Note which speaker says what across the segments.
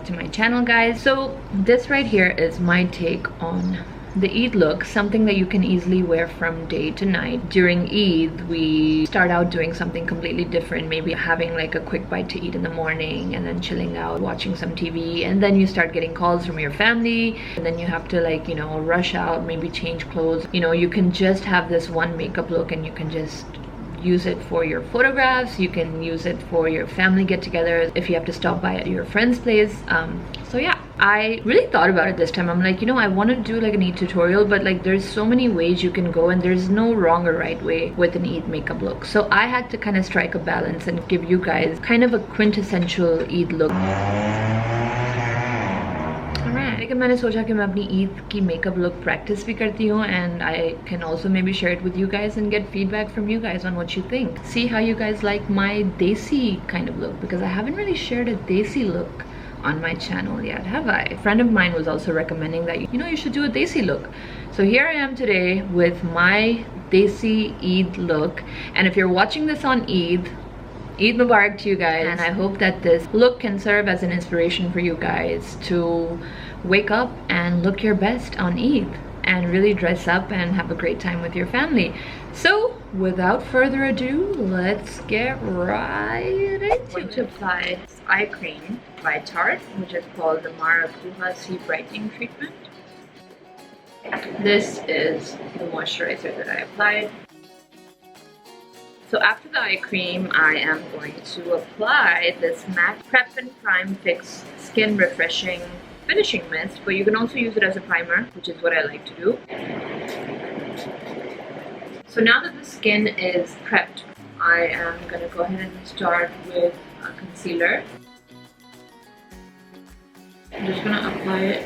Speaker 1: back to my channel, guys. So this right here is my take on the Eid look, something that you can easily wear from day to night. During Eid, we start out doing something completely different, maybe having like a quick bite to eat in the morning and then chilling out, watching some TV, and then you start getting calls from your family, and then you have to, like, you know, rush out, maybe change clothes. You know, you can just have this one makeup look and you can just use it for your photographs, you can use it for your family get-togethers, if you have to stop by at your friend's place. So yeah, I really thought about it this time. I'm like, you know, I want to do like an Eid tutorial, but like there's so many ways you can go and there's no wrong or right way with an Eid makeup look. So I had to kind of strike a balance and give you guys kind of a quintessential Eid look. लेकिन मैंने सोचा कि मैं अपनी ईद की makeup look practice भी करती हूँ, and I can also maybe share it with you guys and get feedback from you guys on what you think. See how you guys like my desi kind of look, because I haven't really shared a desi look on my channel yet, have I? A friend of mine was also recommending that, you know, you should do a desi look. So here I am today with my desi Eid look, and if you're watching this on Eid Mubarak to you guys, and I hope that this look can serve as an inspiration for you guys to wake up and look your best on Eid and really dress up and have a great time with your family. So without further ado, let's get right into it. To apply eye cream by Tareen, which is called the Maracuja Sea Brightening Treatment. This is the moisturizer that I applied. So after the eye cream, I am going to apply this MAC Prep and Prime Fix Skin Refreshing Finishing Mist, but you can also use it as a primer, which is what I like to do. So now that the skin is prepped, I am going to go ahead and start with a concealer. I'm just going to apply it.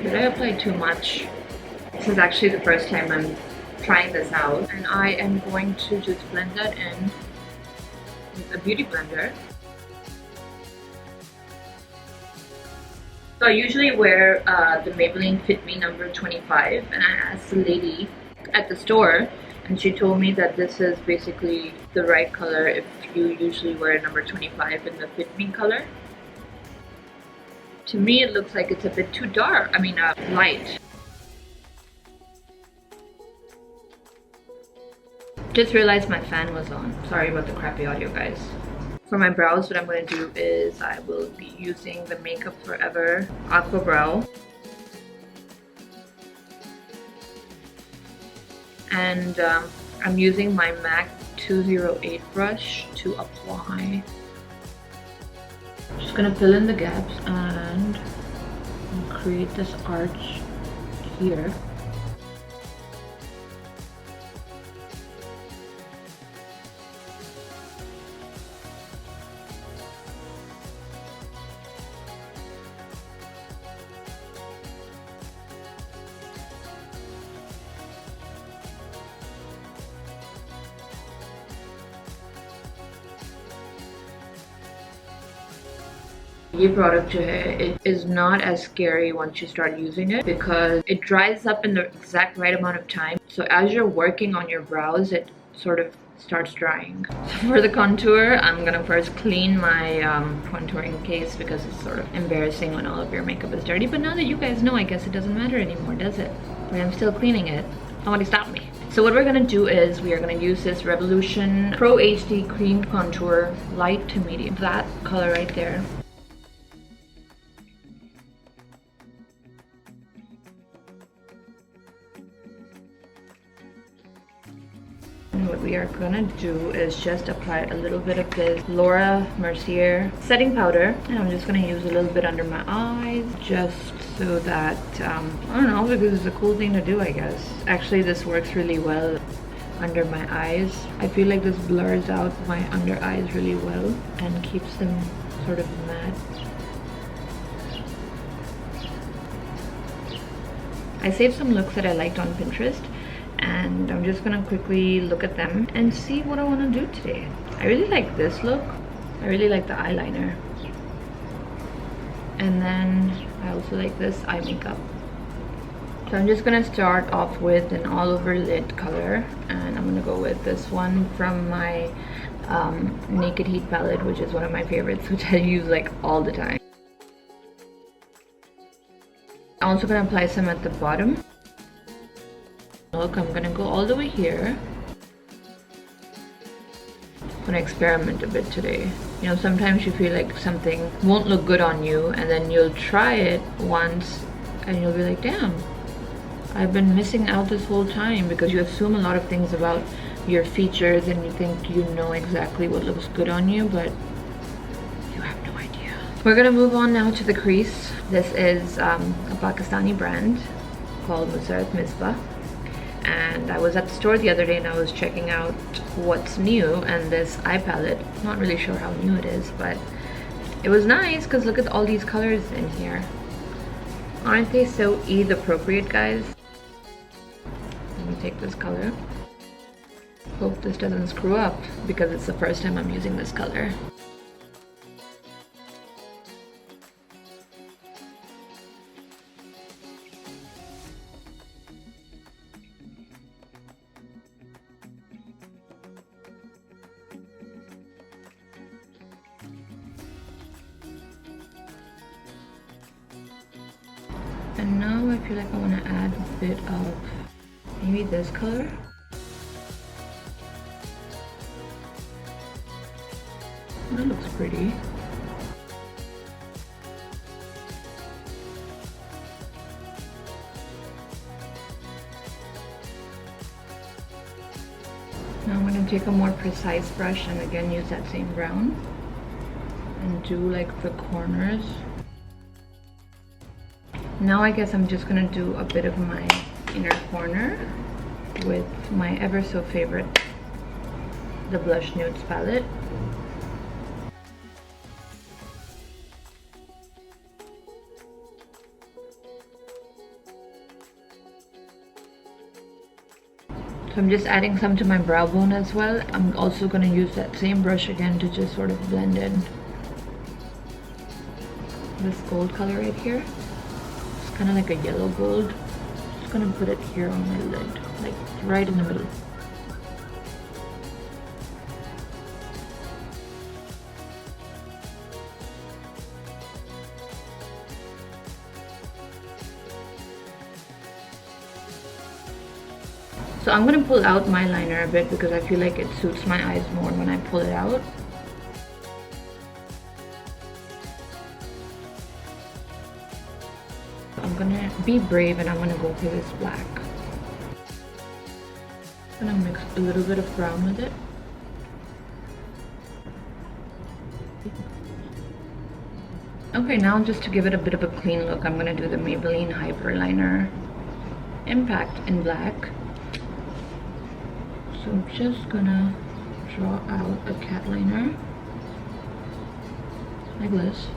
Speaker 1: Did I apply too much? This is actually the first time I'm trying this out, and I am going to just blend that in with a beauty blender. So I usually wear the Maybelline Fit Me number 25, and I asked the lady at the store, and she told me that this is basically the right color if you usually wear number 25 in the Fit Me color. To me, it looks like it's a bit too dark, light. Just realized my fan was on. Sorry about the crappy audio, guys. For my brows, what I'm going to do is I will be using the Makeup Forever Aqua Brow. And I'm using my MAC 208 brush to apply. Just gonna fill in the gaps and create this arch here. This product it is not as scary once you start using it because it dries up in the exact right amount of time. So as you're working on your brows, it sort of starts drying. So for the contour, I'm gonna first clean my contouring case because it's sort of embarrassing when all of your makeup is dirty. But now that you guys know, I guess it doesn't matter anymore, does it? But I'm still cleaning it. Nobody stop me. So what we're gonna do is we are gonna use this Revolution Pro HD Cream Contour, light to medium. That color right there. What we are gonna do is just apply a little bit of this Laura Mercier setting powder, and I'm just gonna use a little bit under my eyes just so that I don't know, because it's a cool thing to do, I guess. Actually, this works really well under my eyes. I feel like this blurs out my under eyes really well and keeps them sort of matte. I saved some looks that I liked on Pinterest, and I'm just gonna quickly look at them and see what I want to do today. I really like this look. I really like the eyeliner, and then I also like this eye makeup. So I'm just gonna start off with an all over lid color, and I'm gonna go with this one from my Naked Heat palette, which is one of my favorites, which I use like all the time. I'm also gonna apply some at the bottom. Look, I'm gonna go all the way here. I'm gonna experiment a bit today. You know, sometimes you feel like something won't look good on you, and then you'll try it once and you'll be like, damn, I've been missing out this whole time, because you assume a lot of things about your features and you think you know exactly what looks good on you, but you have no idea. We're gonna move on now to the crease. This is a Pakistani brand called Misbah. And I was at the store the other day and I was checking out what's new, and this eye palette, not really sure how new it is, but it was nice because look at all these colors in here. Aren't they so Eid appropriate, guys? Let me take this color. Hope this doesn't screw up because it's the first time I'm using this color. And now I feel like I want to add a bit of maybe this color. That looks pretty. Now I'm going to take a more precise brush and again use that same brown and do like the corners. Now I guess I'm just gonna do a bit of my inner corner with my ever so favorite, the Blush Nudes palette. So I'm just adding some to my brow bone as well. I'm also gonna use that same brush again to just sort of blend in this gold color right here. Kind of like a yellow gold. Just gonna put it here on my lid, like right in the middle. So I'm gonna pull out my liner a bit because I feel like it suits my eyes more when I pull it out. I'm gonna be brave and I'm gonna go for this black. I'm gonna mix a little bit of brown with it. Okay, now just to give it a bit of a clean look, I'm gonna do the Maybelline Hyperliner Impact in black. So I'm just gonna draw out a cat liner like this.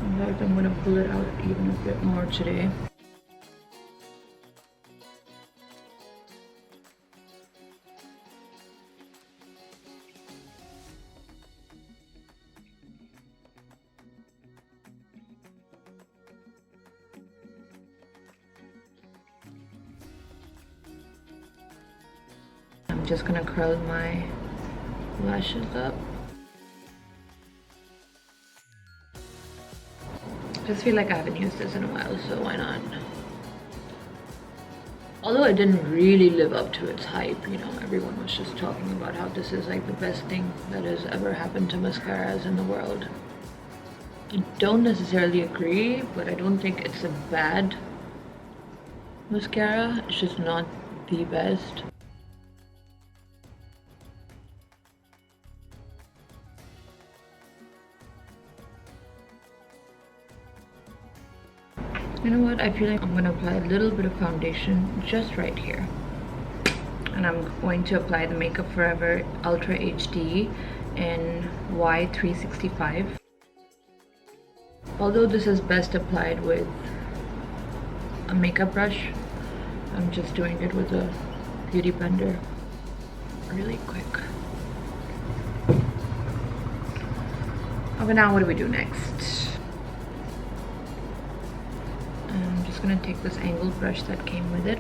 Speaker 1: In fact, I'm going to pull it out even a bit more today. I'm just going to curl my lashes up. Just feel like I haven't used this in a while, so why not? Although it didn't really live up to its hype, you know, everyone was just talking about how this is like the best thing that has ever happened to mascaras in the world. I don't necessarily agree, but I don't think it's a bad mascara. It's just not the best. You know what, I feel like I'm going to apply a little bit of foundation just right here. And I'm going to apply the Makeup Forever Ultra HD in Y365. Although this is best applied with a makeup brush, I'm just doing it with a beauty blender really quick. Okay, now what do we do next? I'm just gonna take this angled brush that came with it.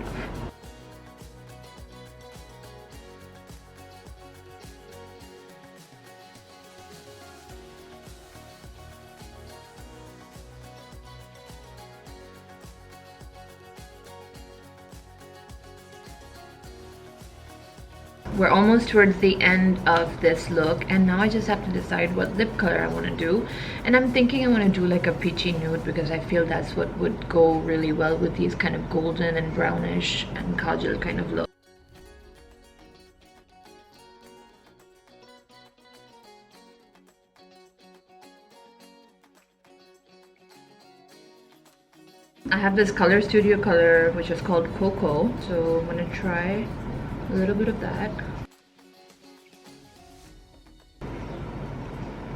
Speaker 1: we're almost towards the end of this look, and now I just have to decide what lip color I want to do. And I'm thinking I want to do like a peachy nude, because I feel that's what would go really well with these kind of golden and brownish and kajal kind of look. I have this Color Studio color which is called Cocoa, so I'm gonna try a little bit of that.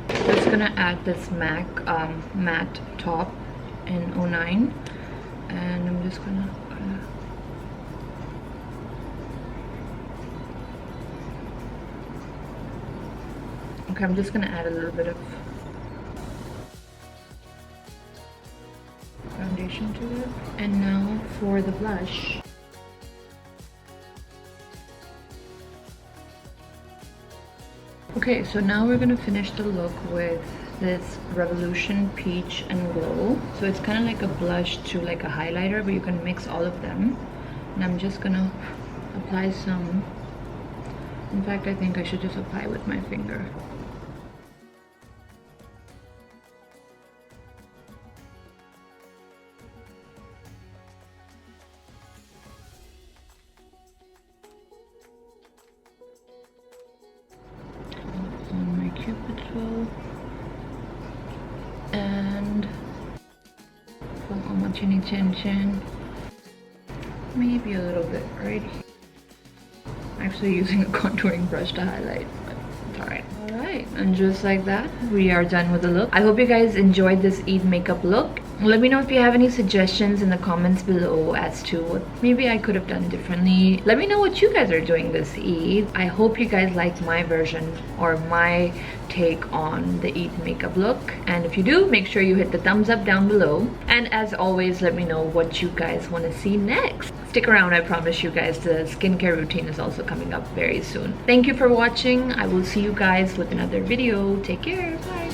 Speaker 1: Just gonna add this MAC matte top in 09, and I'm just gonna okay, I'm just gonna add a little bit of foundation to it. And now for the blush. Okay, so now we're gonna finish the look with this Revolution Peach and Glow. So it's kind of like a blush to like a highlighter, but you can mix all of them. And I'm just gonna apply some. In fact, I think I should just apply with my finger. And on my chinny chin, maybe a little bit right here. I'm actually using a contouring brush to highlight, but it's alright. Alright, and just like that, we are done with the look. I hope you guys enjoyed this Eid makeup look. Let me know if you have any suggestions in the comments below as to what maybe I could have done differently. Let me know what you guys are doing this Eid. I hope you guys liked my version or my take on the Eid makeup look, and if you do, make sure you hit the thumbs up down below. And as always, let me know what you guys want to see next. Stick around, I promise you guys the skincare routine is also coming up very soon. Thank you for watching. I will see you guys with another video. Take care. Bye.